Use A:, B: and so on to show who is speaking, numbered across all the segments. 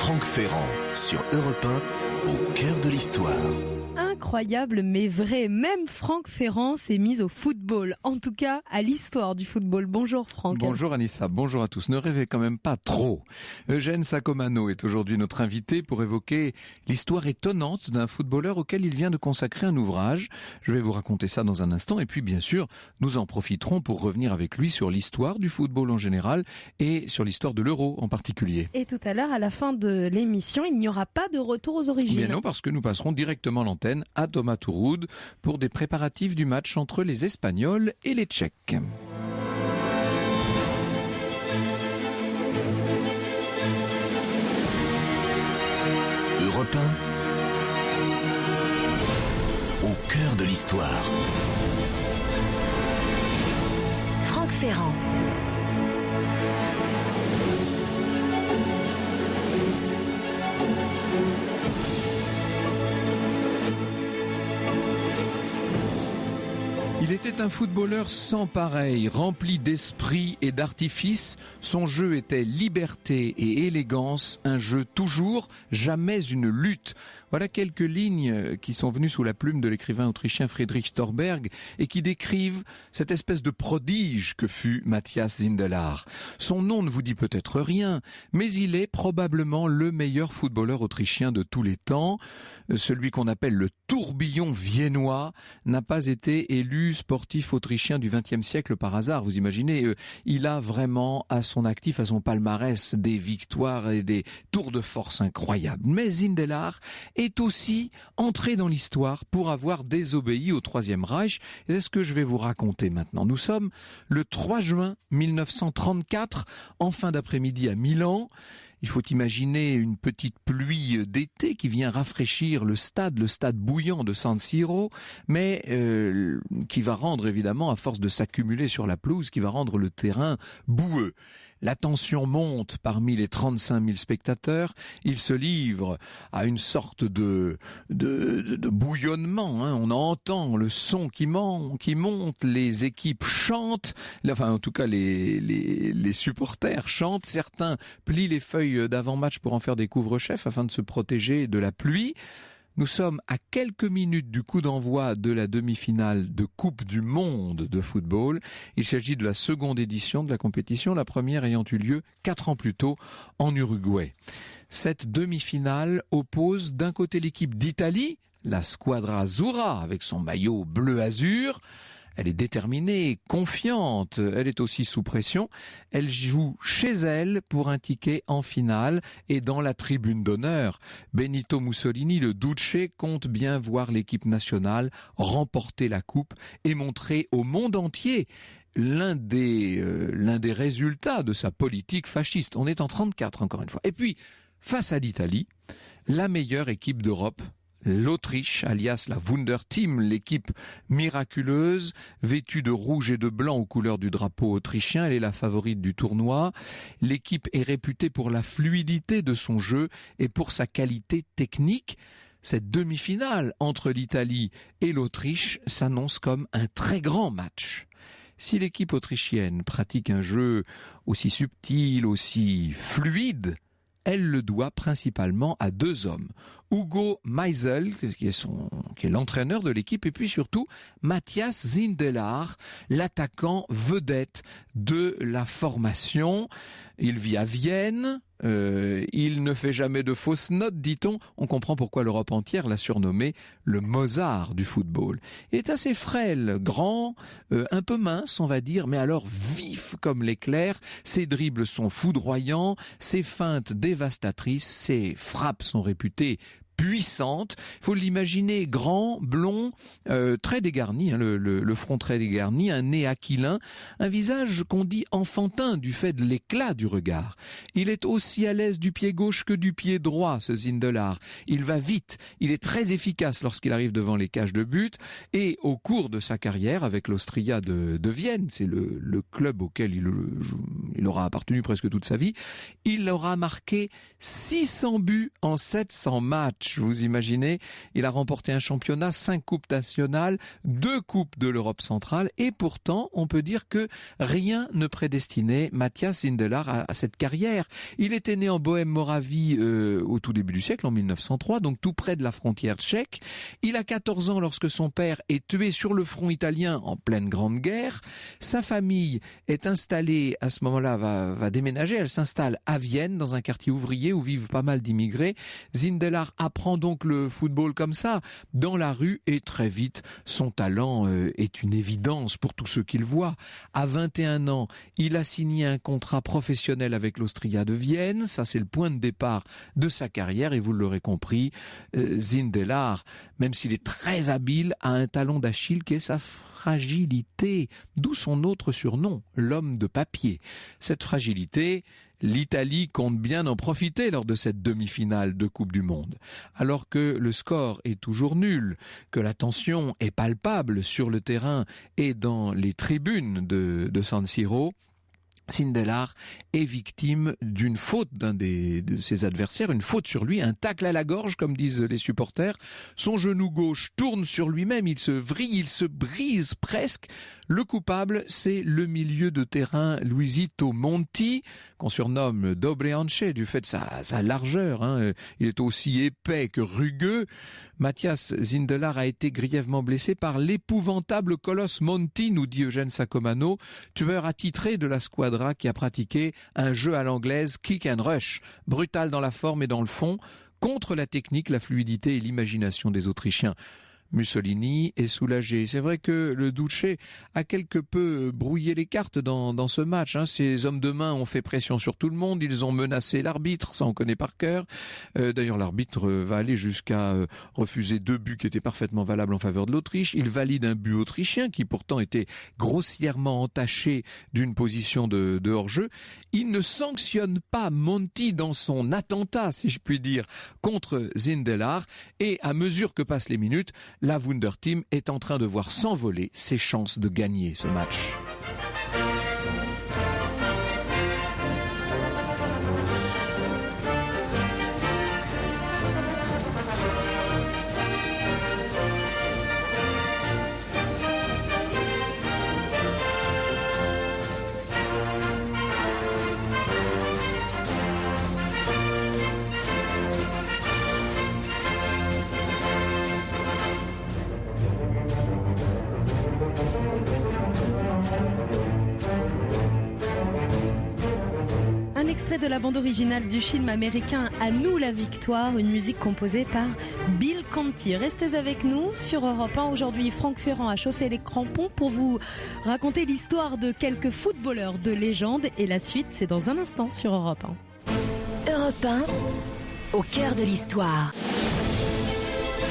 A: Franck Ferrand sur Europe 1, au cœur de l'histoire.
B: Incroyable mais vrai, même Franck Ferrand s'est mis au football, en tout cas à l'histoire du football. Bonjour Franck.
C: Bonjour Anissa, bonjour à tous. Ne rêvez quand même pas trop. Eugène Sacomano est aujourd'hui notre invité pour évoquer l'histoire étonnante d'un footballeur auquel il vient de consacrer un ouvrage. Je vais vous raconter ça dans un instant et puis bien sûr nous en profiterons pour revenir avec lui sur l'histoire du football en général et sur l'histoire de l'Euro en particulier.
B: Et tout à l'heure, à la fin de l'émission, il n'y aura pas de retour aux origines.
C: Bien non, parce que nous passerons directement l'antenne à Thomas Touroud pour des préparatifs du match entre les Espagnols et les Tchèques.
A: Europe 1, au cœur de l'histoire.
D: Franck Ferrand.
C: Il était un footballeur sans pareil, rempli d'esprit et d'artifice. Son jeu était liberté et élégance, un jeu toujours, jamais une lutte. Voilà quelques lignes qui sont venues sous la plume de l'écrivain autrichien Friedrich Thorberg et qui décrivent cette espèce de prodige que fut Matthias Sindelar. Son nom ne vous dit peut-être rien, mais il est probablement le meilleur footballeur autrichien de tous les temps. Celui qu'on appelle le tourbillon viennois n'a pas été élu sportif autrichien du XXe siècle par hasard. Vous imaginez, il a vraiment à son actif, à son palmarès, des victoires et des tours de force incroyables. Mais Sindelar est aussi entré dans l'histoire pour avoir désobéi au Troisième Reich. Et c'est ce que je vais vous raconter maintenant. Nous sommes le 3 juin 1934, en fin d'après-midi à Milan. Il faut imaginer une petite pluie d'été qui vient rafraîchir le stade bouillant de San Siro, mais qui va rendre évidemment, à force de s'accumuler sur la pelouse, qui va rendre le terrain boueux. La tension monte parmi les 35 000 spectateurs. Ils se livrent à une sorte de bouillonnement. On entend le son qui monte, les équipes chantent, enfin en tout cas les supporters chantent. Certains plient les feuilles d'avant-match pour en faire des couvre-chefs afin de se protéger de la pluie. Nous sommes à quelques minutes du coup d'envoi de la demi-finale de Coupe du Monde de football. Il s'agit de la seconde édition de la compétition, la première ayant eu lieu 4 ans plus tôt en Uruguay. Cette demi-finale oppose d'un côté l'équipe d'Italie, la Squadra Azzurra avec son maillot bleu-azur. Elle est déterminée, confiante, elle est aussi sous pression. Elle joue chez elle pour un ticket en finale et dans la tribune d'honneur. Benito Mussolini, le Duce, compte bien voir l'équipe nationale remporter la coupe et montrer au monde entier l'un des résultats de sa politique fasciste. On est en 34 encore une fois. Et puis, face à l'Italie, la meilleure équipe d'Europe, l'Autriche, alias la Wunder Team, l'équipe miraculeuse, vêtue de rouge et de blanc aux couleurs du drapeau autrichien. Elle est la favorite du tournoi. L'équipe est réputée pour la fluidité de son jeu et pour sa qualité technique. Cette demi-finale entre l'Italie et l'Autriche s'annonce comme un très grand match. Si l'équipe autrichienne pratique un jeu aussi subtil, aussi fluide, elle le doit principalement à 2 hommes. Hugo Meisel, qui est l'entraîneur de l'équipe, et puis surtout Matthias Sindelar, l'attaquant vedette de la formation. Il vit à Vienne, il ne fait jamais de fausses notes, dit-on. On comprend pourquoi l'Europe entière l'a surnommé le Mozart du football. Il est assez frêle, grand, un peu mince on va dire, mais alors vif comme l'éclair. Ses dribbles sont foudroyants, ses feintes dévastatrices, ses frappes sont réputées puissante. Il faut l'imaginer grand, blond, très dégarni, le front très dégarni, un nez aquilin, un visage qu'on dit enfantin du fait de l'éclat du regard. Il est aussi à l'aise du pied gauche que du pied droit, ce Sindelar. Il va vite, il est très efficace lorsqu'il arrive devant les cages de but et au cours de sa carrière avec l'Austria de Vienne, c'est le club auquel il aura appartenu presque toute sa vie, il aura marqué 600 buts en 700 matchs. matchs, vous imaginez. Il a remporté un championnat, 5 coupes nationales, 2 coupes de l'Europe centrale et pourtant, on peut dire que rien ne prédestinait Matthias Sindelar à cette carrière. Il était né en Bohème-Moravie au tout début du siècle, en 1903, donc tout près de la frontière tchèque. Il a 14 ans lorsque son père est tué sur le front italien en pleine Grande Guerre. Sa famille est installée, à ce moment-là, va déménager. Elle s'installe à Vienne, dans un quartier ouvrier où vivent pas mal d'immigrés. Sindelar apprend donc le football comme ça, dans la rue, et très vite, son talent est une évidence pour tous ceux qui le voient. À 21 ans, il a signé un contrat professionnel avec l'Austria de Vienne. Ça, c'est le point de départ de sa carrière. Et vous l'aurez compris, Sindelar, même s'il est très habile, a un talon d'Achille qui est sa fragilité. D'où son autre surnom, l'homme de papier. Cette fragilité, l'Italie compte bien en profiter lors de cette demi-finale de Coupe du Monde. Alors que le score est toujours nul, que la tension est palpable sur le terrain et dans les tribunes de San Siro, Sindelar est victime d'une faute d'un de ses adversaires, une faute sur lui, un tacle à la gorge, comme disent les supporters. Son genou gauche tourne sur lui-même, il se vrille, il se brise presque. Le coupable, c'est le milieu de terrain Luisito Monti, qu'on surnomme Dobre Hanche, du fait de sa largeur. Il est aussi épais que rugueux. Matthias Sindelar a été grièvement blessé par l'épouvantable colosse Monti, nous dit Eugène Sacomano, tueur attitré de la squadra qui a pratiqué un jeu à l'anglaise kick and rush, brutal dans la forme et dans le fond, contre la technique, la fluidité et l'imagination des Autrichiens. Mussolini est soulagé. C'est vrai que le Duce a quelque peu brouillé les cartes dans ce match. Ces hommes de main ont fait pression sur tout le monde. Ils ont menacé l'arbitre, ça on connaît par cœur. D'ailleurs, l'arbitre va aller jusqu'à refuser 2 buts qui étaient parfaitement valables en faveur de l'Autriche. Il valide un but autrichien qui pourtant était grossièrement entaché d'une position de hors-jeu. Il ne sanctionne pas Monti dans son attentat, si je puis dire, contre Sindelar. Et à mesure que passent les minutes, la Wunderteam est en train de voir s'envoler ses chances de gagner ce match.
B: Extrait de la bande originale du film américain À nous la victoire, une musique composée par Bill Conti. Restez avec nous sur Europe 1. Aujourd'hui, Franck Ferrand a chaussé les crampons pour vous raconter l'histoire de quelques footballeurs de légende. Et la suite, c'est dans un instant sur Europe
D: 1. Europe 1, au cœur de l'histoire.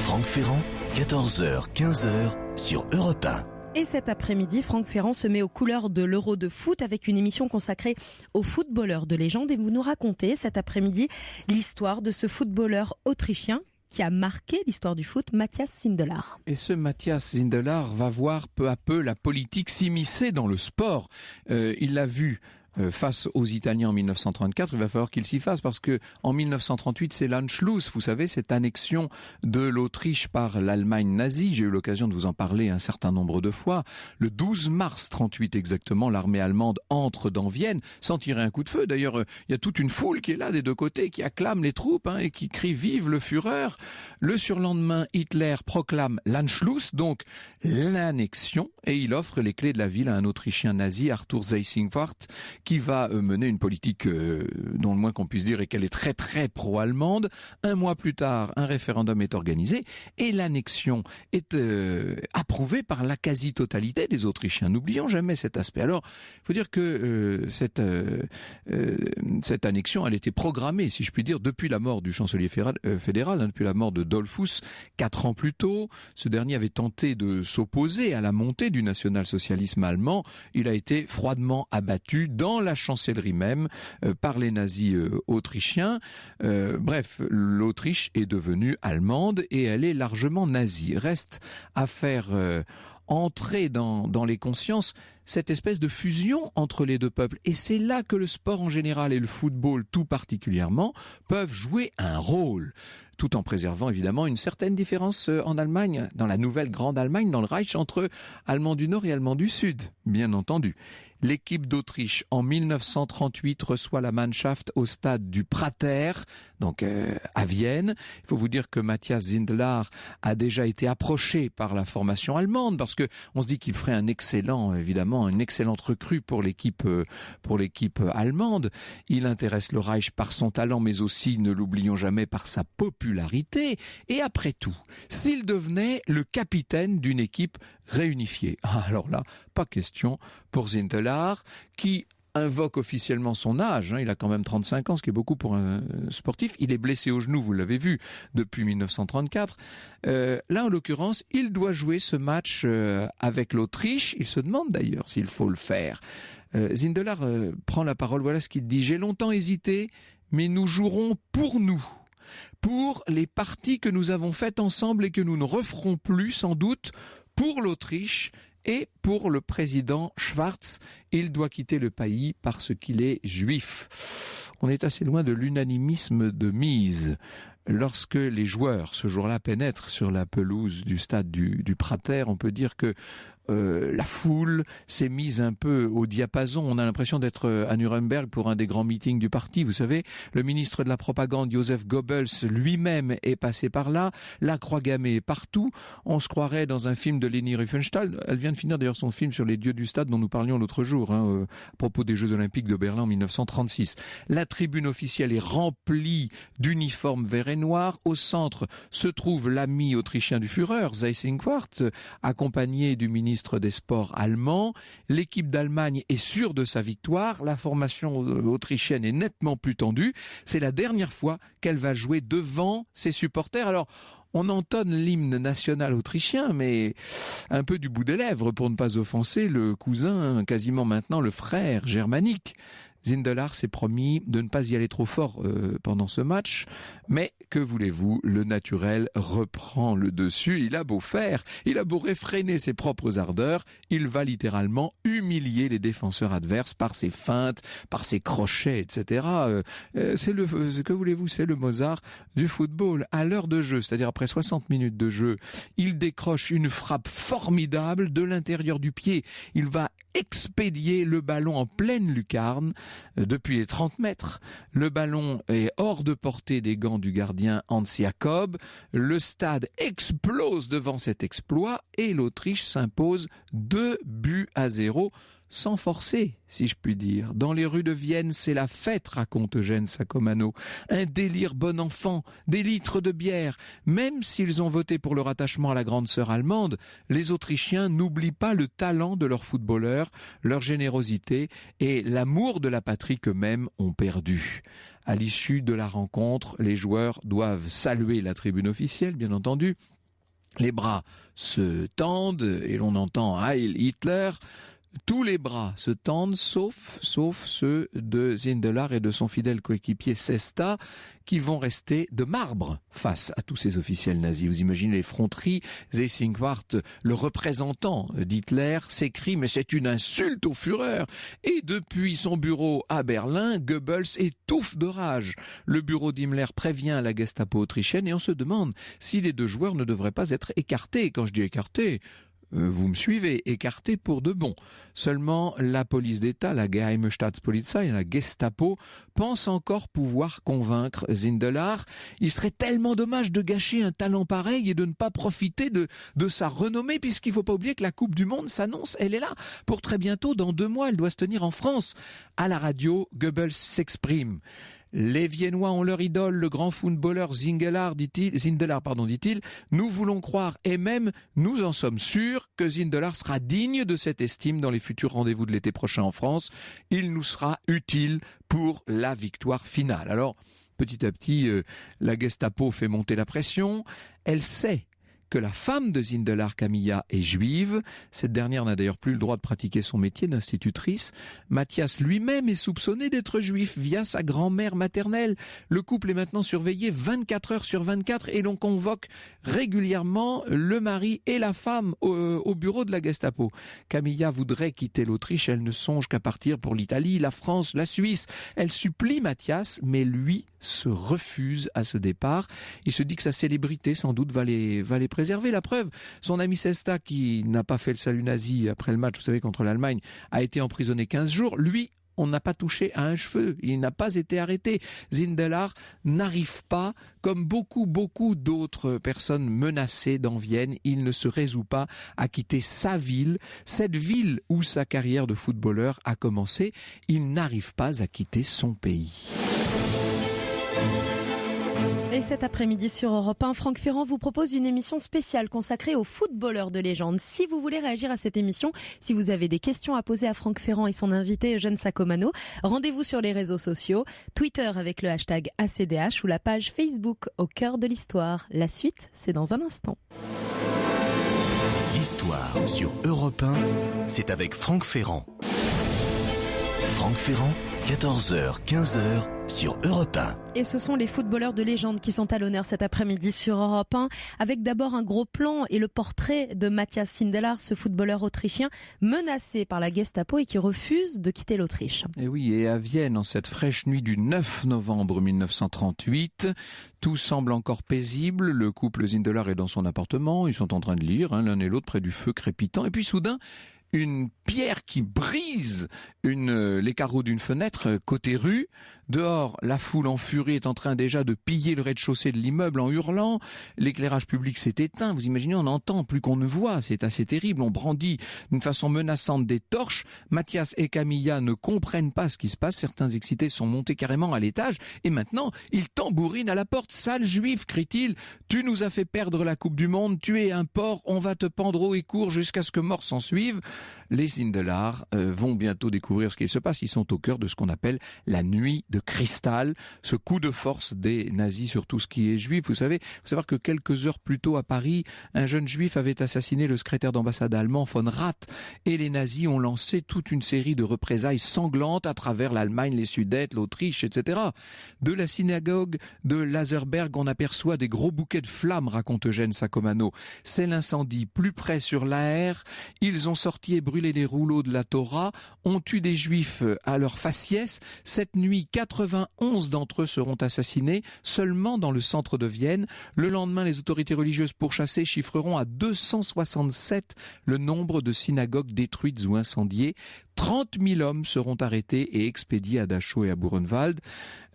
A: Franck Ferrand, 14h, 15h sur Europe 1.
B: Et cet après-midi, Franck Ferrand se met aux couleurs de l'Euro de foot avec une émission consacrée aux footballeurs de légende. Et vous nous racontez cet après-midi l'histoire de ce footballeur autrichien qui a marqué l'histoire du foot, Matthias Sindelar.
C: Et ce Matthias Sindelar va voir peu à peu la politique s'immiscer dans le sport. Il l'a vu face aux Italiens en 1934, il va falloir qu'il s'y fasse parce que en 1938, c'est l'Anschluss, vous savez, cette annexion de l'Autriche par l'Allemagne nazie. J'ai eu l'occasion de vous en parler un certain nombre de fois. Le 12 mars 38 exactement, l'armée allemande entre dans Vienne sans tirer un coup de feu. D'ailleurs, il y a toute une foule qui est là des deux côtés, qui acclame les troupes et qui crie « Vive le Führer ». Le surlendemain, Hitler proclame l'Anschluss, donc l'annexion, et il offre les clés de la ville à un Autrichien nazi, Arthur Seyss-Inquart, qui va mener une politique dont le moins qu'on puisse dire est qu'elle est très très pro-allemande. Un mois plus tard, un référendum est organisé et l'annexion est approuvée par la quasi-totalité des Autrichiens. N'oublions jamais cet aspect. Alors, il faut dire que cette annexion, elle était programmée, si je puis dire, depuis la mort du chancelier fédéral, depuis la mort de Dollfuss, 4 ans plus tôt. Ce dernier avait tenté de s'opposer à la montée du national-socialisme allemand. Il a été froidement abattu dans la chancellerie même par les nazis autrichiens. Bref, l'Autriche est devenue allemande et elle est largement nazie. Reste à faire entrer dans les consciences cette espèce de fusion entre les deux peuples. Et c'est là que le sport en général et le football tout particulièrement peuvent jouer un rôle, tout en préservant évidemment une certaine différence en Allemagne, dans la nouvelle grande Allemagne, dans le Reich, entre Allemands du Nord et Allemands du Sud, bien entendu. L'équipe d'Autriche, en 1938, reçoit la Mannschaft au stade du Prater, donc à Vienne. Il faut vous dire que Matthias Sindelar a déjà été approché par la formation allemande, parce que on se dit qu'il ferait une excellente recrue pour l'équipe allemande. Il intéresse le Reich par son talent, mais aussi, ne l'oublions jamais, par sa popularité. Et après tout, s'il devenait le capitaine d'une équipe réunifiée, alors là, pas question pour Sindelar, qui invoque officiellement son âge, il a quand même 35 ans, ce qui est beaucoup pour un sportif. Il est blessé au genou, vous l'avez vu, depuis 1934. Là, en l'occurrence, il doit jouer ce match avec l'Autriche. Il se demande d'ailleurs s'il faut le faire. Sindelar prend la parole, voilà ce qu'il dit. « J'ai longtemps hésité, mais nous jouerons pour nous. Pour les parties que nous avons faites ensemble et que nous ne referons plus sans doute, pour l'Autriche et pour le président Schwarz. Il doit quitter le pays parce qu'il est juif. » On est assez loin de l'unanimisme de mise. Lorsque les joueurs, ce jour-là, pénètrent sur la pelouse du stade du Prater, on peut dire que la foule s'est mise un peu au diapason. On a l'impression d'être à Nuremberg pour un des grands meetings du parti. Vous savez, le ministre de la propagande, Joseph Goebbels, lui-même est passé par là. La croix gammée est partout. On se croirait dans un film de Leni Riefenstahl. Elle vient de finir d'ailleurs son film sur les dieux du stade dont nous parlions l'autre jour, à propos des Jeux Olympiques de Berlin en 1936. La tribune officielle est remplie d'uniformes verts et noirs. Au centre se trouve l'ami autrichien du Führer, Seyss-Inquart, accompagné du ministre des Sports allemand. L'équipe d'Allemagne est sûre de sa victoire. La formation autrichienne est nettement plus tendue. C'est la dernière fois qu'elle va jouer devant ses supporters. Alors, on entonne l'hymne national autrichien, mais un peu du bout des lèvres pour ne pas offenser le cousin, quasiment maintenant le frère germanique. Sindelar s'est promis de ne pas y aller trop fort pendant ce match, mais que voulez-vous, le naturel reprend le dessus. Il a beau faire, il a beau réfréner ses propres ardeurs, il va littéralement humilier les défenseurs adverses par ses feintes, par ses crochets, etc. Que voulez-vous, c'est le Mozart du football. À l'heure de jeu, c'est-à-dire après 60 minutes de jeu, il décroche une frappe formidable de l'intérieur du pied. Il va expédier le ballon en pleine lucarne depuis les 30 mètres. Le ballon est hors de portée des gants du gardien Hans Jakob. Le stade explose devant cet exploit et l'Autriche s'impose 2-0 sans forcer, si je puis dire. Dans les rues de Vienne, c'est la fête, raconte Eugène Sacomano. Un délire bon enfant, des litres de bière. Même s'ils ont voté pour leur attachement à la grande sœur allemande, les Autrichiens n'oublient pas le talent de leurs footballeurs, leur générosité et l'amour de la patrie qu'eux-mêmes ont perdu. À l'issue de la rencontre, les joueurs doivent saluer la tribune officielle, bien entendu. Les bras se tendent et l'on entend « Heil Hitler ». Tous les bras se tendent, sauf ceux de Sindelar et de son fidèle coéquipier Sesta, qui vont rester de marbre face à tous ces officiels nazis. Vous imaginez les effronteries. Seyss-Inquart, le représentant d'Hitler, s'écrie « Mais c'est une insulte au Führer !» Et depuis son bureau à Berlin, Goebbels étouffe de rage. Le bureau d'Himmler prévient la Gestapo autrichienne et on se demande si les deux joueurs ne devraient pas être écartés. Quand je dis écartés, vous me suivez, écarté pour de bon. Seulement, la police d'État, la Geheime Staatspolizei, la Gestapo, pense encore pouvoir convaincre Sindelar. Il serait tellement dommage de gâcher un talent pareil et de ne pas profiter de sa renommée, puisqu'il ne faut pas oublier que la Coupe du Monde s'annonce, elle est là. Pour très bientôt, dans 2 mois, elle doit se tenir en France. À la radio, Goebbels s'exprime. Les Viennois ont leur idole, le grand footballeur Sindelar, dit-il. Nous voulons croire et même nous en sommes sûrs que Sindelar sera digne de cette estime dans les futurs rendez-vous de l'été prochain en France. Il nous sera utile pour la victoire finale. Alors, petit à petit, la Gestapo fait monter la pression. Elle sait que la femme de Zindelar, Camilla, est juive. Cette dernière n'a d'ailleurs plus le droit de pratiquer son métier d'institutrice. Mathias lui-même est soupçonné d'être juif via sa grand-mère maternelle. Le couple est maintenant surveillé 24 heures sur 24 et l'on convoque régulièrement le mari et la femme au bureau de la Gestapo. Camilla voudrait quitter l'Autriche, elle ne songe qu'à partir pour l'Italie, la France, la Suisse. Elle supplie Mathias, mais lui se refuse à ce départ. Il se dit que sa célébrité, sans doute, va les préserver. La preuve, son ami Sesta, qui n'a pas fait le salut nazi après le match, vous savez, contre l'Allemagne, a été emprisonné 15 jours. Lui, on n'a pas touché à un cheveu. Il n'a pas été arrêté. Zindelar n'arrive pas, comme beaucoup d'autres personnes menacées dans Vienne, il ne se résout pas à quitter sa ville, cette ville où sa carrière de footballeur a commencé. Il n'arrive pas à quitter son pays.
B: Et cet après-midi sur Europe 1, Franck Ferrand vous propose une émission spéciale consacrée aux footballeurs de légende. Si vous voulez réagir à cette émission, si vous avez des questions à poser à Franck Ferrand et son invité Eugène Sacomano, rendez-vous sur les réseaux sociaux, Twitter avec le hashtag ACDH ou la page Facebook Au cœur de l'histoire. La suite, c'est dans un instant.
A: L'histoire sur Europe 1, c'est avec Franck Ferrand. Franck Ferrand, 14h, 15h sur Europe 1.
B: Et ce sont les footballeurs de légende qui sont à l'honneur cet après-midi sur Europe 1, avec d'abord un gros plan et le portrait de Mathias Zindelar, ce footballeur autrichien menacé par la Gestapo et qui refuse de quitter l'Autriche.
C: Et oui, et à Vienne, en cette fraîche nuit du 9 novembre 1938, tout semble encore paisible. Le couple Zindelar est dans son appartement, ils sont en train de lire, l'un et l'autre près du feu crépitant, et puis soudain, une pierre qui brise les carreaux d'une fenêtre côté rue. Dehors, la foule en furie est en train déjà de piller le rez-de-chaussée de l'immeuble en hurlant. L'éclairage public s'est éteint. Vous imaginez, on entend plus qu'on ne voit. C'est assez terrible. On brandit d'une façon menaçante des torches. Mathias et Camilla ne comprennent pas ce qui se passe. Certains excités sont montés carrément à l'étage. Et maintenant, ils tambourinent à la porte. « Sale juif !» crie-t-il. « Tu nous as fait perdre la Coupe du Monde. Tu es un porc. On va te pendre haut et court jusqu'à ce que mort s'en suive. » Les Zindelar vont bientôt découvrir ce qui se passe. Ils sont au cœur de ce qu'on appelle la nuit de cristal, ce coup de force des nazis sur tout ce qui est juif. Vous savez, il faut savoir que quelques heures plus tôt à Paris, un jeune juif avait assassiné le secrétaire d'ambassade allemand von Rath et les nazis ont lancé toute une série de représailles sanglantes à travers l'Allemagne, les Sudètes, l'Autriche, etc. De la synagogue de Laserberg, on aperçoit des gros bouquets de flammes, raconte Eugène Sacomano. C'est l'incendie. Plus près sur l'Aer, ils ont sorti et brûlé les rouleaux de la Torah, ont tué des juifs à leur faciès. Cette nuit, 91 d'entre eux seront assassinés seulement dans le centre de Vienne. Le lendemain, les autorités religieuses pourchassées chiffreront à 267 le nombre de synagogues détruites ou incendiées. 30 000 hommes seront arrêtés et expédiés à Dachau et à Buchenwald.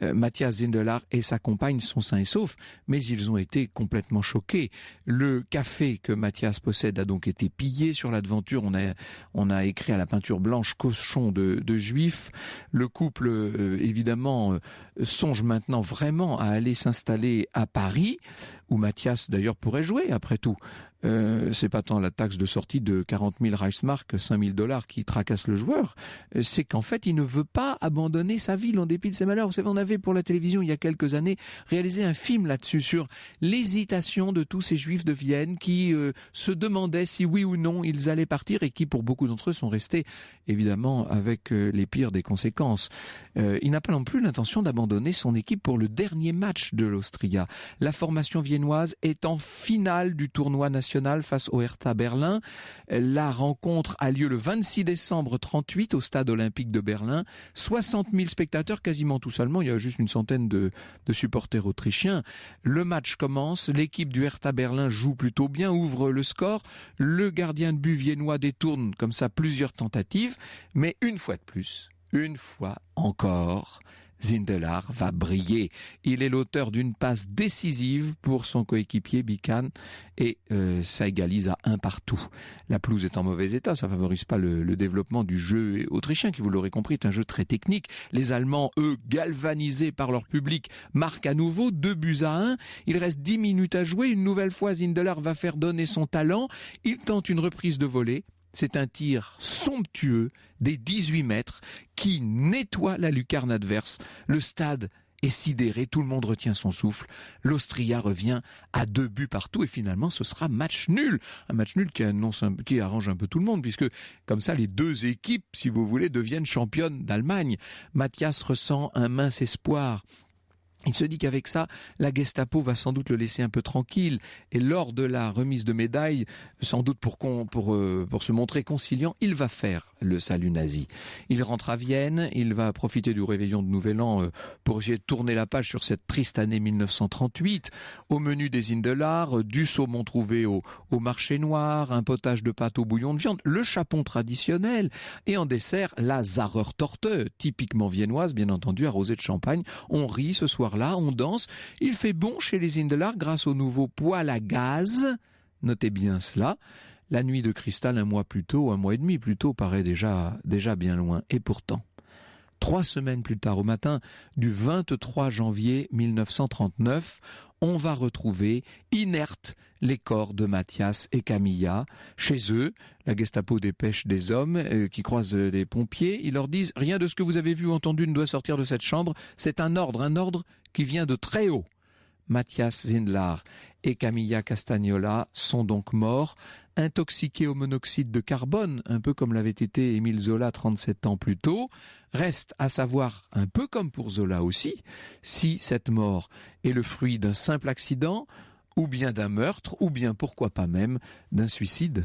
C: Mathias Zindelar et sa compagne sont sains et saufs, mais ils ont été complètement choqués. Le café que Mathias possède a donc été pillé. Sur la devanture, on a écrit à la peinture blanche cochon de juifs. Le couple, évidemment, songe maintenant vraiment à aller s'installer à Paris, où Mathias d'ailleurs pourrait jouer après tout. C'est pas tant la taxe de sortie de 40 000 Reichsmark, 5 000 $ qui tracasse le joueur, c'est qu'en fait il ne veut pas abandonner sa ville en dépit de ses malheurs. Vous savez, on avait pour la télévision il y a quelques années réalisé un film là-dessus sur l'hésitation de tous ces juifs de Vienne qui se demandaient si oui ou non ils allaient partir et qui pour beaucoup d'entre eux sont restés évidemment avec les pires des conséquences. Il n'a pas non plus l'intention d'abandonner son équipe pour le dernier match de l'Austria. La formation viennoise est en finale du tournoi national face au Hertha Berlin. La rencontre a lieu le 26 décembre 38 au stade olympique de Berlin. 60 000 spectateurs, quasiment tout seulement. Il y a juste une centaine de supporters autrichiens. Le match commence. L'équipe du Hertha Berlin joue plutôt bien, ouvre le score. Le gardien de but viennois détourne comme ça plusieurs tentatives. Mais une fois de plus, une fois encore, Zindelar va briller. Il est l'auteur d'une passe décisive pour son coéquipier Bican et ça égalise à 1 partout. La pelouse est en mauvais état, ça favorise pas le développement du jeu autrichien qui, vous l'aurez compris, est un jeu très technique. Les Allemands, eux, galvanisés par leur public, marquent à nouveau 2-1. Il reste 10 minutes à jouer. Une nouvelle fois, Zindelar va faire donner son talent. Il tente une reprise de volée. C'est un tir somptueux des 18 mètres qui nettoie la lucarne adverse. Le stade est sidéré, tout le monde retient son souffle. L'Austria revient à 2 buts partout et finalement ce sera match nul. Un match nul qui arrange un peu tout le monde puisque comme ça les 2 équipes, si vous voulez, deviennent championnes d'Allemagne. Mathias ressent un mince espoir. Il se dit qu'avec ça, la Gestapo va sans doute le laisser un peu tranquille. Et lors de la remise de médailles, sans doute pour se montrer conciliant, il va faire le salut nazi. Il rentre à Vienne, il va profiter du réveillon de Nouvel An pour essayer de tourner la page sur cette triste année 1938. Au menu des Indelars, du saumon trouvé au marché noir, un potage de pâte au bouillon de viande, le chapon traditionnel et en dessert, la Zarrertorte, typiquement viennoise, bien entendu, arrosée de champagne. On rit ce soir là, on danse. Il fait bon chez les Indelars grâce au nouveau poêle à gaz. Notez bien cela. La nuit de cristal, un mois et demi plus tôt, paraît déjà bien loin. Et pourtant, 3 semaines plus tard, au matin du 23 janvier 1939, on va retrouver inertes les corps de Mathias et Camilla. Chez eux, la Gestapo dépêche des hommes qui croisent des pompiers. Ils leur disent « Rien de ce que vous avez vu ou entendu ne doit sortir de cette chambre. C'est un ordre qui vient de très haut. » Mathias Zindelar et Camilla Castagnola sont donc morts, intoxiqués au monoxyde de carbone, un peu comme l'avait été Émile Zola 37 ans plus tôt. Reste à savoir, un peu comme pour Zola aussi, si cette mort est le fruit d'un simple accident, ou bien d'un meurtre, ou bien pourquoi pas même d'un suicide.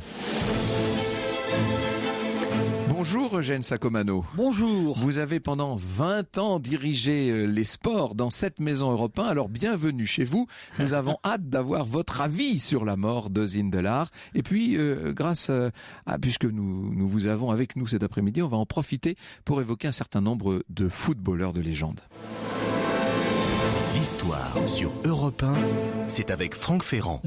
C: Bonjour Eugène Sacomano.
E: Bonjour.
C: Vous avez pendant 20 ans dirigé les sports dans cette maison Europe 1, alors bienvenue chez vous. Nous avons hâte d'avoir votre avis sur la mort de Zindelar. Et puis, puisque nous vous avons avec nous cet après-midi, on va en profiter pour évoquer un certain nombre de footballeurs de légende.
A: L'histoire sur Europe 1, c'est avec Franck Ferrand.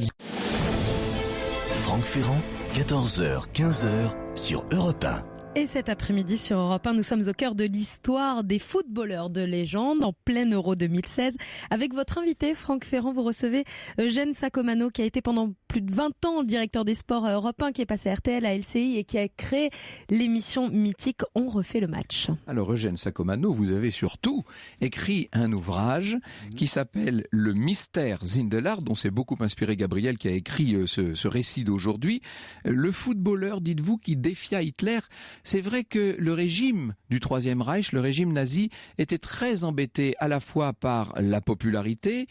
A: Franck Ferrand, 14h, 15h sur Europe 1.
B: Et cet après-midi sur Europe 1, nous sommes au cœur de l'histoire des footballeurs de légende en plein Euro 2016. Avec votre invité, Franck Ferrand, vous recevez Eugène Sacomano qui a été pendant plus de 20 ans le directeur des sports à Europe 1, qui est passé à RTL, à LCI et qui a créé l'émission mythique On refait le match.
C: Alors Eugène Sacomano, vous avez surtout écrit un ouvrage qui s'appelle Le mystère Zindelar, dont s'est beaucoup inspiré Gabriel qui a écrit ce récit d'aujourd'hui. Le footballeur, dites-vous, qui défia Hitler. C'est vrai que le régime du Troisième Reich, le régime nazi, était très embêté à la fois par la popularité,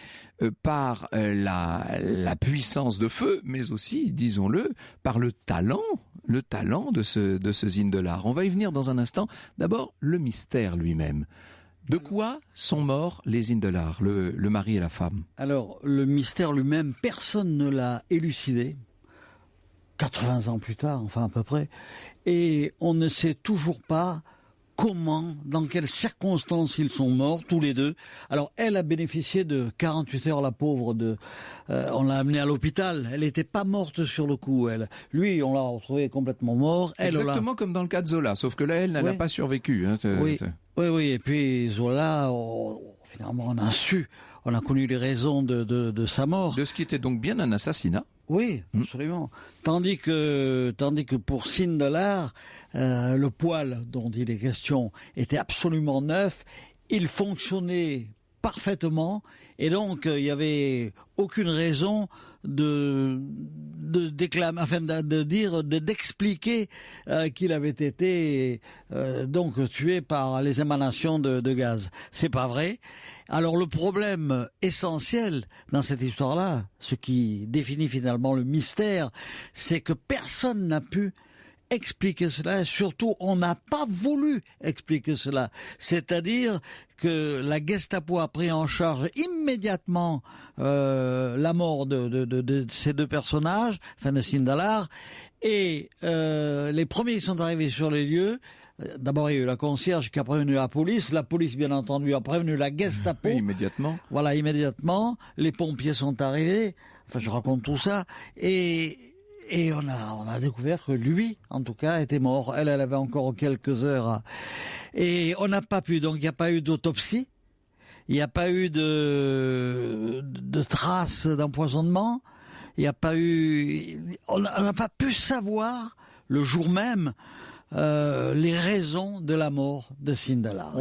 C: par la puissance de feu, mais aussi, disons-le, par le talent de ce Zindelar. On va y venir dans un instant. D'abord, le mystère lui-même. De quoi sont morts les Zindelar, le mari et la femme?
E: Alors, le mystère lui-même, personne ne l'a élucidé. 80 ans plus tard, enfin à peu près, et on ne sait toujours pas comment, dans quelles circonstances ils sont morts, tous les deux. Alors, elle a bénéficié de 48 heures, la pauvre, on l'a amenée à l'hôpital. Elle n'était pas morte sur le coup, elle. Lui, on l'a retrouvé complètement mort.
C: C'est exactement comme dans le cas de Zola, sauf que là, elle n'a pas survécu. Hein,
E: oui, et puis Zola, finalement, on a connu les raisons de sa mort.
C: De ce qui était donc bien un assassinat.
E: Oui, absolument. Tandis que pour Zindelar, le poêle dont il est question était absolument neuf. Il fonctionnait parfaitement et donc il y avait aucune raison d'expliquer qu'il avait été donc tué par les émanations de gaz. C'est pas vrai. Alors le problème essentiel dans cette histoire-là, ce qui définit finalement le mystère, c'est que personne n'a pu expliquer cela, et surtout on n'a pas voulu expliquer cela. C'est-à-dire que la Gestapo a pris en charge immédiatement la mort de ces deux personnages, enfin de Zindelar, et les premiers qui sont arrivés sur les lieux, d'abord il y a eu la concierge qui a prévenu la police bien entendu a prévenu la Gestapo.
C: Oui, immédiatement.
E: Voilà, immédiatement, les pompiers sont arrivés, enfin je raconte tout ça, et on a découvert que lui, en tout cas, était mort. Elle avait encore quelques heures. Et on n'a pas pu, donc il n'y a pas eu d'autopsie. Il n'y a pas eu de traces d'empoisonnement. Il n'y a pas eu, on n'a pas pu savoir, le jour même, les raisons de la mort de Zindelar.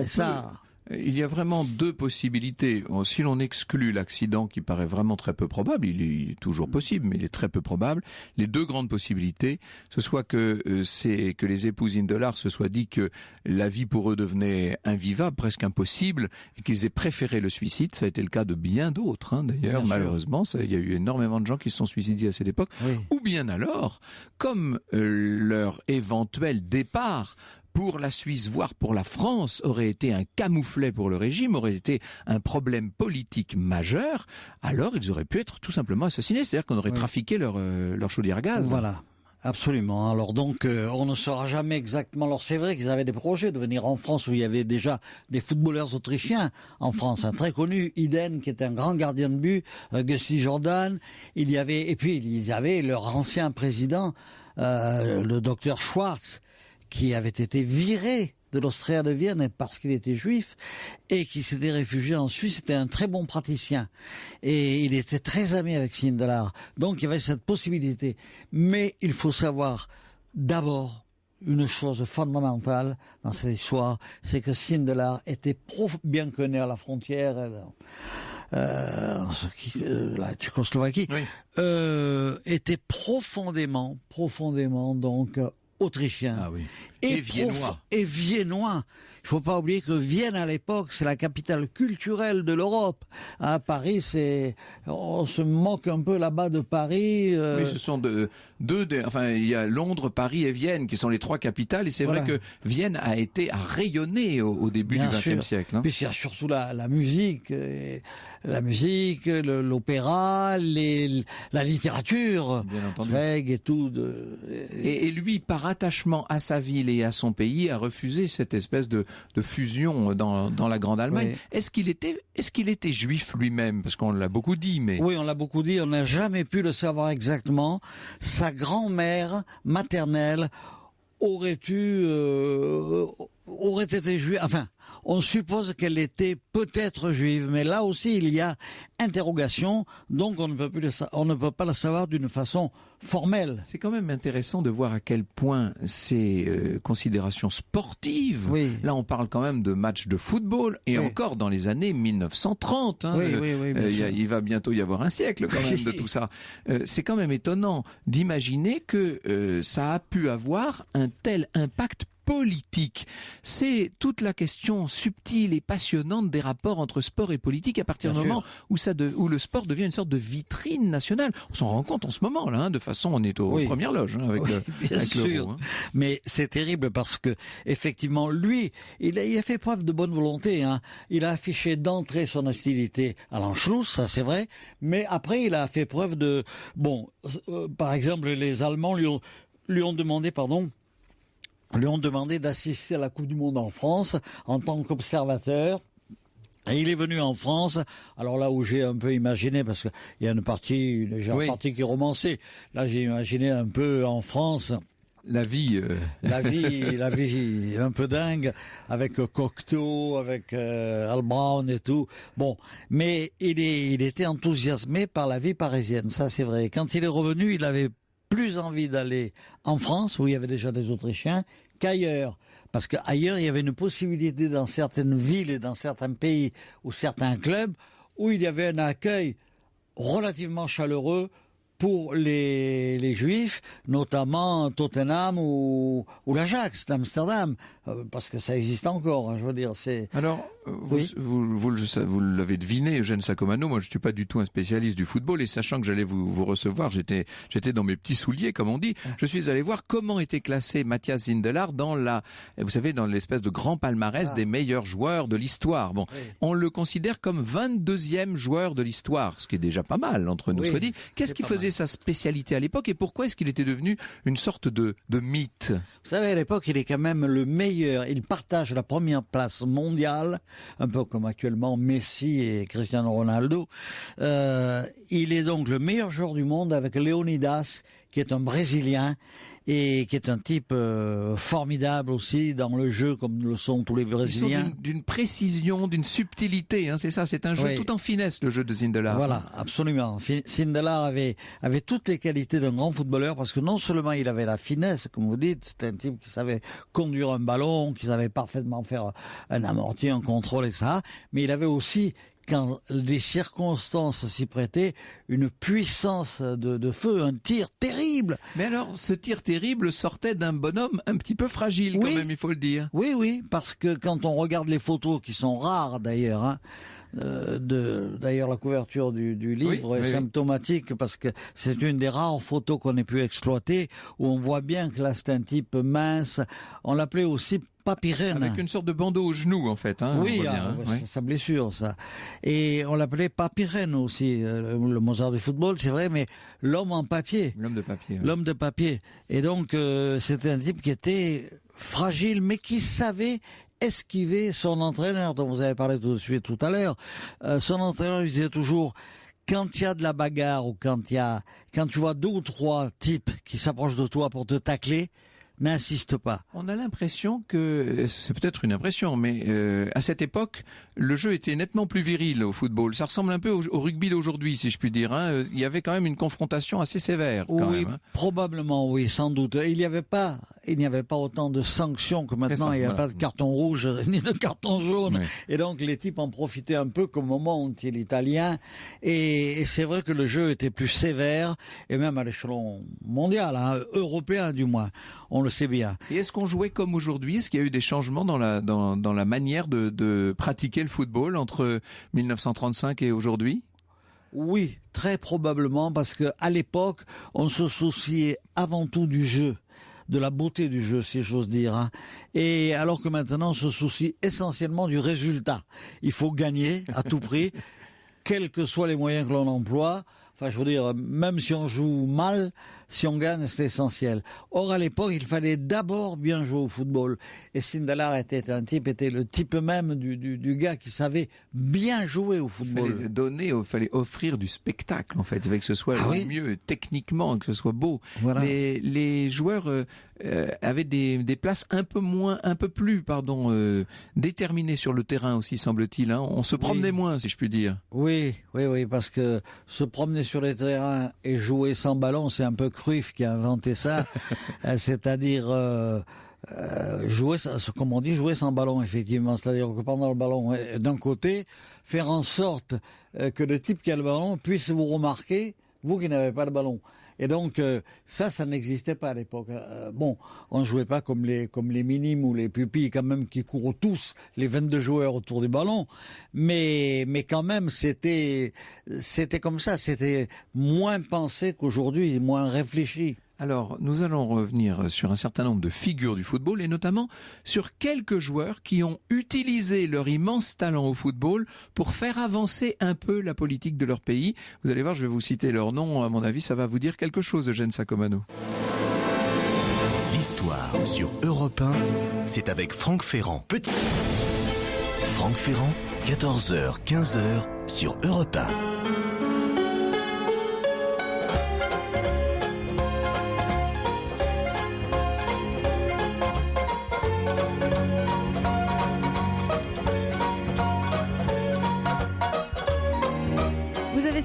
C: Il y a vraiment deux possibilités. Si l'on exclut l'accident qui paraît vraiment très peu probable, il est toujours possible, mais il est très peu probable. Les deux grandes possibilités, ce soit que les époux Sindelar se soient dit que la vie pour eux devenait invivable, presque impossible, et qu'ils aient préféré le suicide. Ça a été le cas de bien d'autres, d'ailleurs, malheureusement. Il y a eu énormément de gens qui se sont suicidés à cette époque. Oui. Ou bien alors, comme leur éventuel départ pour la Suisse, voire pour la France, aurait été un camouflet pour le régime, aurait été un problème politique majeur, alors ils auraient pu être tout simplement assassinés. C'est-à-dire qu'on aurait trafiqué leur chaudière à gaz.
E: Voilà. Absolument. Alors donc, on ne saura jamais exactement. Alors c'est vrai qu'ils avaient des projets de venir en France où il y avait déjà des footballeurs autrichiens en France, un très connu, Iden, qui était un grand gardien de but, Gusty Jordan. Et puis ils avaient leur ancien président, le docteur Schwartz, qui avait été viré de l'Austria de Vienne parce qu'il était juif et qui s'était réfugié en Suisse. C'était un très bon praticien et il était très ami avec Sindelar. Donc il y avait cette possibilité. Mais il faut savoir d'abord une chose fondamentale dans cette histoire, c'est que Sindelar était bien connu à la frontière, la Tchécoslovaquie, était profondément donc autrichien.
C: Ah oui. Et viennois.
E: Et viennois. Il faut pas oublier que Vienne à l'époque, c'est la capitale culturelle de l'Europe. À Paris, on se moque un peu là-bas de Paris.
C: Oui, ce sont enfin, il y a Londres, Paris et Vienne qui sont les trois capitales. Et c'est vrai que Vienne a rayonné au début du XXe siècle.
E: Puis il y a surtout la musique, l'opéra, la littérature,
C: bien entendu,
E: et tout.
C: Et lui, par attachement à sa ville et à son pays, a refusé cette espèce de fusion dans la Grande Allemagne. Oui. Est-ce qu'il était juif lui-même? Parce qu'on l'a beaucoup dit, mais...
E: Oui, on l'a beaucoup dit, on n'a jamais pu le savoir exactement. Sa grand-mère maternelle aurait été juive. Enfin, on suppose qu'elle était peut-être juive, mais là aussi il y a interrogation, donc on ne peut pas la savoir d'une façon formelle.
C: C'est quand même intéressant de voir à quel point ces considérations sportives, là on parle quand même de matchs de football, et encore dans les années 1930, il va bientôt y avoir un siècle quand même de tout ça. C'est quand même étonnant d'imaginer que ça a pu avoir un tel impact politique. C'est toute la question subtile et passionnante des rapports entre sport et politique à partir du moment où le sport devient une sorte de vitrine nationale. On s'en rend compte en ce moment là, de façon on est aux premières loges avec l'Euro.
E: Mais c'est terrible parce que effectivement lui, il a fait preuve de bonne volonté. Il a affiché d'entrée son hostilité à l'Anschluss, ça c'est vrai. Mais après il a fait preuve de par exemple les Allemands lui ont demandé d'assister à la Coupe du Monde en France en tant qu'observateur. Et il est venu en France. Alors là où j'ai un peu imaginé, parce qu'il y a une partie qui est romancée. Là j'ai imaginé un peu en France.
C: La vie
E: un peu dingue, avec Cocteau, avec Al Brown et tout. Bon, mais il était enthousiasmé par la vie parisienne, ça c'est vrai. Quand il est revenu, il avait plus envie d'aller en France, où il y avait déjà des Autrichiens, qu'ailleurs. Parce qu'ailleurs, il y avait une possibilité dans certaines villes et dans certains pays ou certains clubs où il y avait un accueil relativement chaleureux pour les Juifs, notamment Tottenham ou l'Ajax d'Amsterdam, parce que ça existe encore, je veux dire.
C: Alors, vous l'avez deviné, Eugène Sacomano, moi je ne suis pas du tout un spécialiste du football, et sachant que j'allais vous recevoir, j'étais dans mes petits souliers, comme on dit, je suis allé voir comment était classé Matthias Sindelar dans dans l'espèce de grand palmarès des meilleurs joueurs de l'histoire. Bon, on le considère comme 22e joueur de l'histoire, ce qui est déjà pas mal, entre nous soit dit. Qu'est-ce qui faisait sa spécialité à l'époque, et pourquoi est-ce qu'il était devenu une sorte de mythe?
E: Vous savez, à l'époque, il est quand même le meilleur. Il partage la première place mondiale, un peu comme actuellement Messi et Cristiano Ronaldo. Il est donc le meilleur joueur du monde avec Leonidas, qui est un Brésilien et qui est un type formidable aussi dans le jeu, comme le sont tous les Brésiliens.
C: Ils sont d'une précision, d'une subtilité, hein, c'est ça, c'est un jeu tout en finesse, le jeu de Sindelar.
E: Voilà, absolument. Sindelar avait toutes les qualités d'un grand footballeur, parce que non seulement il avait la finesse, comme vous dites, c'était un type qui savait conduire un ballon, qui savait parfaitement faire un amorti, un contrôle, etc. Mais il avait aussi, quand les circonstances s'y prêtaient, une puissance de feu, un tir terrible.
C: Mais alors, ce tir terrible sortait d'un bonhomme un petit peu fragile, quand même, il faut le dire.
E: Oui, parce que quand on regarde les photos, qui sont rares d'ailleurs, hein, d'ailleurs la couverture du livre est symptomatique, parce que c'est une des rares photos qu'on ait pu exploiter, où on voit bien que là c'est un type mince. On l'appelait aussi Papirène.
C: Avec une sorte de bandeau au genou, en fait. Hein,
E: oui,
C: c'est
E: sa blessure, ça. Et on l'appelait Papirène aussi, le Mozart du football, c'est vrai, mais l'homme en papier.
C: L'homme de papier. Ouais.
E: L'homme de papier. Et donc, c'était un type qui était fragile, mais qui savait esquiver son entraîneur, dont vous avez parlé tout de suite tout à l'heure. Son entraîneur lui disait toujours, quand il y a de la bagarre, ou quand tu vois 2 ou 3 types qui s'approchent de toi pour te tacler, n'insiste pas.
C: On a l'impression que, c'est peut-être une impression, mais à cette époque, le jeu était nettement plus viril au football. Ça ressemble un peu au rugby d'aujourd'hui, si je puis dire. Hein. Il y avait quand même une confrontation assez sévère. Quand même, hein.
E: Probablement, oui, sans doute. Il n'y avait pas autant de sanctions que maintenant. Il n'y avait pas de carton rouge ni de carton jaune. Oui. Et donc les types en profitaient un peu comme au monde l'italien. Et c'est vrai que le jeu était plus sévère, et même à l'échelon mondial, hein, européen du moins. On le sait bien.
C: Et est-ce qu'on jouait comme aujourd'hui? Est-ce qu'il y a eu des changements dans la manière de pratiquer le football entre 1935 et aujourd'hui?
E: Oui, très probablement, parce que à l'époque, on se souciait avant tout du jeu, de la beauté du jeu, si j'ose dire. Hein. Et alors que maintenant, on se soucie essentiellement du résultat. Il faut gagner à tout prix, quels que soient les moyens que l'on emploie. Enfin, je veux dire, même si on joue mal, si on gagne, c'est essentiel. Or, à l'époque, il fallait d'abord bien jouer au football. Et Sindelar était le type même du gars qui savait bien jouer au football.
C: Il fallait offrir du spectacle, en fait. Il fallait que ce soit le mieux techniquement, que ce soit beau. Voilà. Les joueurs avaient des places un peu plus déterminées sur le terrain aussi, semble-t-il. Hein. On se promenait moins, si je puis dire.
E: Oui, parce que se promener sur les terrains et jouer sans ballon, c'est un peu Cruyff qui a inventé ça, c'est-à-dire jouer, comme on dit, jouer sans ballon, effectivement, c'est-à-dire que pendant le ballon d'un côté, faire en sorte que le type qui a le ballon puisse vous remarquer, vous qui n'avez pas le ballon. Et donc ça n'existait pas à l'époque. On jouait pas comme les minimes ou les pupilles quand même qui courent tous, les 22 joueurs autour du ballon, mais quand même c'était comme ça, c'était moins pensé qu'aujourd'hui, moins réfléchi.
C: Alors, nous allons revenir sur un certain nombre de figures du football et notamment sur quelques joueurs qui ont utilisé leur immense talent au football pour faire avancer un peu la politique de leur pays. Vous allez voir, je vais vous citer leur nom. À mon avis, ça va vous dire quelque chose, Eugène Sacomano.
A: L'histoire sur Europe 1, c'est avec Franck Ferrand. Franck Ferrand, 14h, 15h sur Europe 1.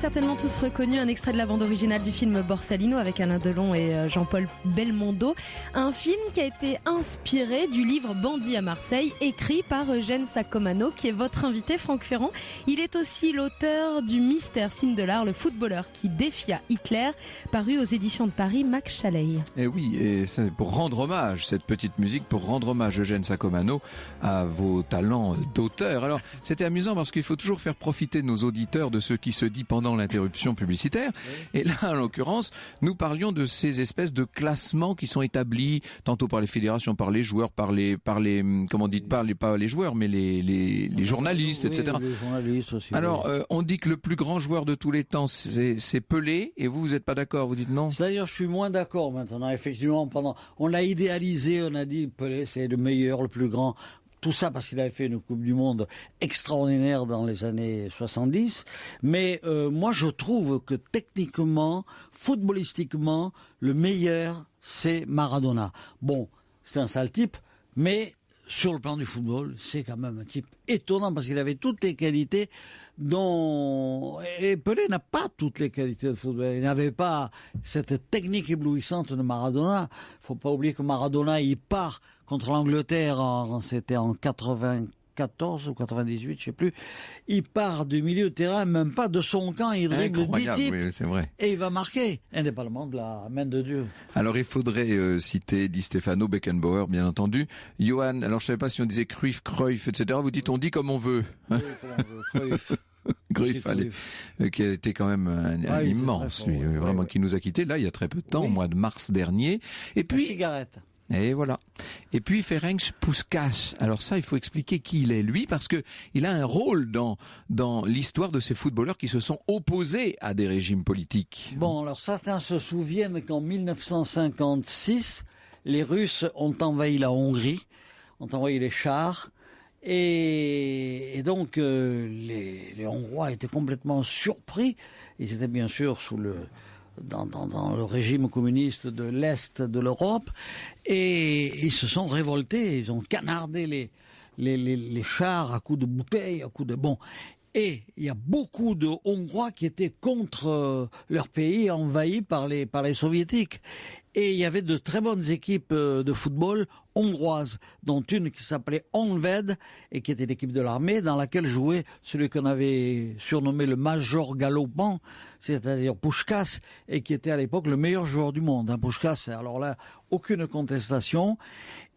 B: Certainement tous reconnu un extrait de la bande originale du film Borsalino avec Alain Delon et Jean-Paul Belmondo. Un film qui a été inspiré du livre Bandit à Marseille, écrit par Eugène Sacomano, qui est votre invité, Franck Ferrand. Il est aussi l'auteur du Mystère Sindelar, le footballeur qui défia Hitler, paru aux éditions de Paris, Max Chalais.
C: Et oui, et c'est pour rendre hommage, cette petite musique, pour rendre hommage, Eugène Sacomano, à vos talents d'auteur. Alors, c'était amusant parce qu'il faut toujours faire profiter nos auditeurs de ce qui se dit pendant l'interruption publicitaire. Oui. Et là, en l'occurrence, nous parlions de ces espèces de classements qui sont établis tantôt par les fédérations, par les joueurs, par les comment dites, pas les joueurs, mais les journalistes, etc.
E: Les journalistes aussi.
C: Alors, on dit que le plus grand joueur de tous les temps, c'est Pelé, et vous n'êtes pas d'accord, vous dites non?
E: C'est-à-dire, je suis moins d'accord maintenant. Effectivement, on l'a idéalisé, on a dit Pelé, c'est le meilleur, le plus grand. Tout ça parce qu'il avait fait une Coupe du Monde extraordinaire dans les années 70. Mais moi, je trouve que techniquement, footballistiquement, le meilleur, c'est Maradona. Bon, c'est un sale type, mais sur le plan du football, c'est quand même un type étonnant parce qu'il avait toutes les qualités et Pelé n'a pas toutes les qualités de football. Il n'avait pas cette technique éblouissante de Maradona. Faut pas oublier que Maradona, il part contre l'Angleterre, c'était en 94 ou 98, je sais plus. Il part du milieu de terrain, même pas de son camp, il dribble 10 types.
C: Oui, c'est vrai.
E: Et il va marquer, indépendamment de la main de Dieu.
C: Alors il faudrait citer Di Stefano, Beckenbauer, bien entendu. Johan, alors je savais pas si on disait Cruyff, etc. Vous dites on dit comme on veut.
E: Oui, comme on veut. Cruyff.
C: Cruyff, qui a été quand même un immense, lui, vraiment, qui nous a quittés là il y a très peu de temps, au mois de mars dernier. Et puis,
E: cigarette.
C: Et voilà. Et puis Ferenc Puskás. Alors ça, il faut expliquer qui il est, lui, parce que il a un rôle dans l'histoire de ces footballeurs qui se sont opposés à des régimes politiques.
E: Bon, alors certains se souviennent qu'en 1956, les Russes ont envahi la Hongrie, ont envoyé les chars, et donc les Hongrois étaient complètement surpris. Ils étaient bien sûr dans le régime communiste de l'Est de l'Europe, et ils se sont révoltés, ils ont canardé les chars à coups de bouteilles, à coups de... Bon, et il y a beaucoup de Hongrois qui étaient contre leur pays envahi par les soviétiques. Et il y avait de très bonnes équipes de football hongroises, dont une qui s'appelait Honvéd, et qui était l'équipe de l'armée, dans laquelle jouait celui qu'on avait surnommé le Major galopant, c'est-à-dire Puskás, et qui était à l'époque le meilleur joueur du monde. Puskás, alors là, aucune contestation.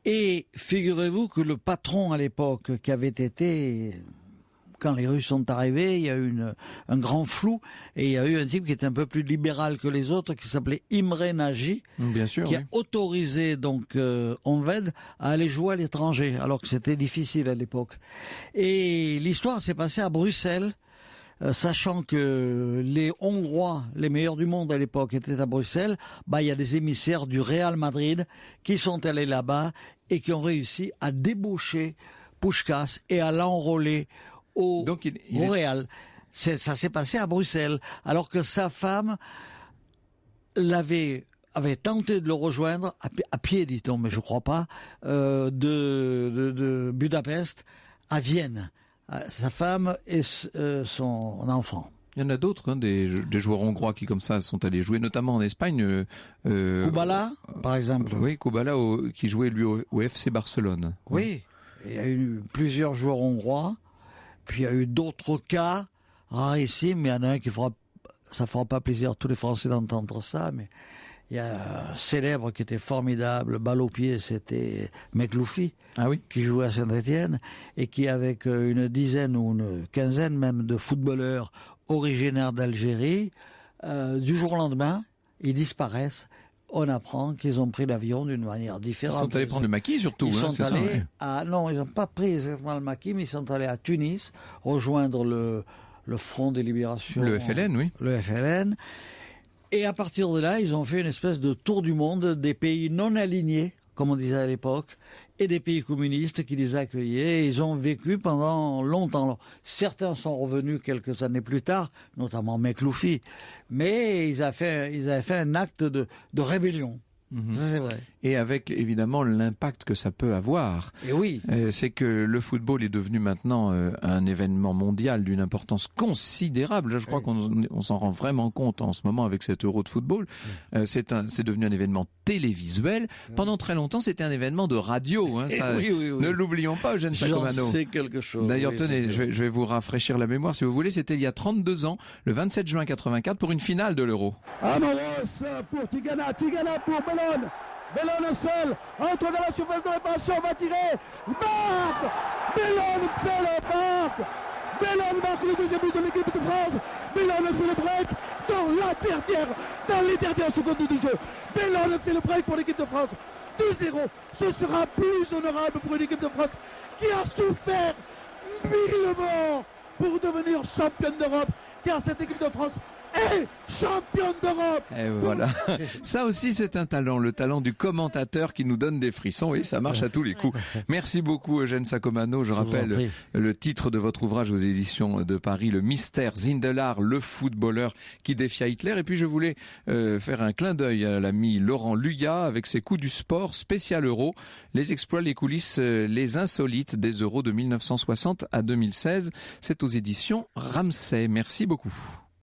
E: Et figurez-vous que le patron à l'époque, qui avait été... Quand les Russes sont arrivés, il y a eu un grand flou, et il y a eu un type qui était un peu plus libéral que les autres, qui s'appelait Imre Nagy,
C: bien sûr,
E: qui a autorisé donc Honvéd à aller jouer à l'étranger, alors que c'était difficile à l'époque. Et l'histoire s'est passée à Bruxelles, sachant que les Hongrois, les meilleurs du monde à l'époque, étaient à Bruxelles. Il y a des émissaires du Real Madrid qui sont allés là-bas et qui ont réussi à débaucher Puskás et à l'enrôler au Real. Ça s'est passé à Bruxelles, alors que sa femme avait tenté de le rejoindre à pied, dit-on, mais je crois pas, de Budapest à Vienne. Sa femme et son enfant.
C: Il y en a d'autres, des joueurs hongrois qui, comme ça, sont allés jouer, notamment en Espagne.
E: Kubala, par exemple.
C: Oui, Kubala, qui jouait, lui, au FC Barcelone.
E: Oui, il y a eu plusieurs joueurs hongrois. Puis il y a eu d'autres cas rarissimes, mais il y en a un ça fera pas plaisir à tous les Français d'entendre ça, mais il y a un célèbre qui était formidable, balle au pied, c'était Mekloufi, qui jouait à Saint-Étienne, et qui, avec une dizaine ou une quinzaine même de footballeurs originaires d'Algérie, du jour au lendemain, ils disparaissent. On apprend qu'ils ont pris l'avion d'une manière différente.
C: Ils sont allés prendre le maquis surtout.
E: Ils sont allés
C: non,
E: ils n'ont pas pris exactement le maquis, mais ils sont allés à Tunis rejoindre le Front des Libérations.
C: Le FLN, oui.
E: Le FLN. Et à partir de là, ils ont fait une espèce de tour du monde des pays non alignés, comme on disait à l'époque, et des pays communistes qui les accueillaient. Et ils ont vécu pendant longtemps. Certains sont revenus quelques années plus tard, notamment Mekloufi, mais ils avaient fait un acte de rébellion. Ça, c'est vrai.
C: Et avec évidemment l'impact que ça peut avoir.
E: Et oui.
C: C'est que le football est devenu maintenant un événement mondial d'une importance considérable. Là, je crois qu'on s'en rend vraiment compte en ce moment avec cet Euro de football. C'est devenu un événement télévisuel. Pendant très longtemps, c'était un événement de radio.
E: Oui.
C: Ne l'oublions pas, Eugène Sacomano.
E: C'est quelque chose.
C: D'ailleurs, tenez, je vais vous rafraîchir la mémoire si vous voulez. C'était il y a 32 ans, le 27 juin 84, pour une finale de l'Euro.
F: Amoros pour Tigana pour Bellone. Bellone seul, entre dans la surface de réparation, va tirer, marque. Bellone fait le marque. Bellone marque le deuxième but de l'équipe de France. Bellone fait le break dans les dernières secondes du jeu. Bellone fait le break pour l'équipe de France. 2-0, ce sera plus honorable pour une équipe de France qui a souffert 1000 morts pour devenir championne d'Europe, car cette équipe de France est championne d'Europe.
C: Et voilà. Ça aussi, c'est un talent, le talent du commentateur qui nous donne des frissons. Oui, ça marche à tous les coups. Merci beaucoup, Eugène Sacomano. Je rappelle le titre de votre ouvrage aux éditions de Paris, Le mystère Zindelar, le footballeur qui défia Hitler. Et puis, je voulais faire un clin d'œil à l'ami Laurent Luyat avec ses coups du sport spécial Euro, les exploits, les coulisses, les insolites des Euros de 1960 à 2016. C'est aux éditions Ramsay. Merci beaucoup.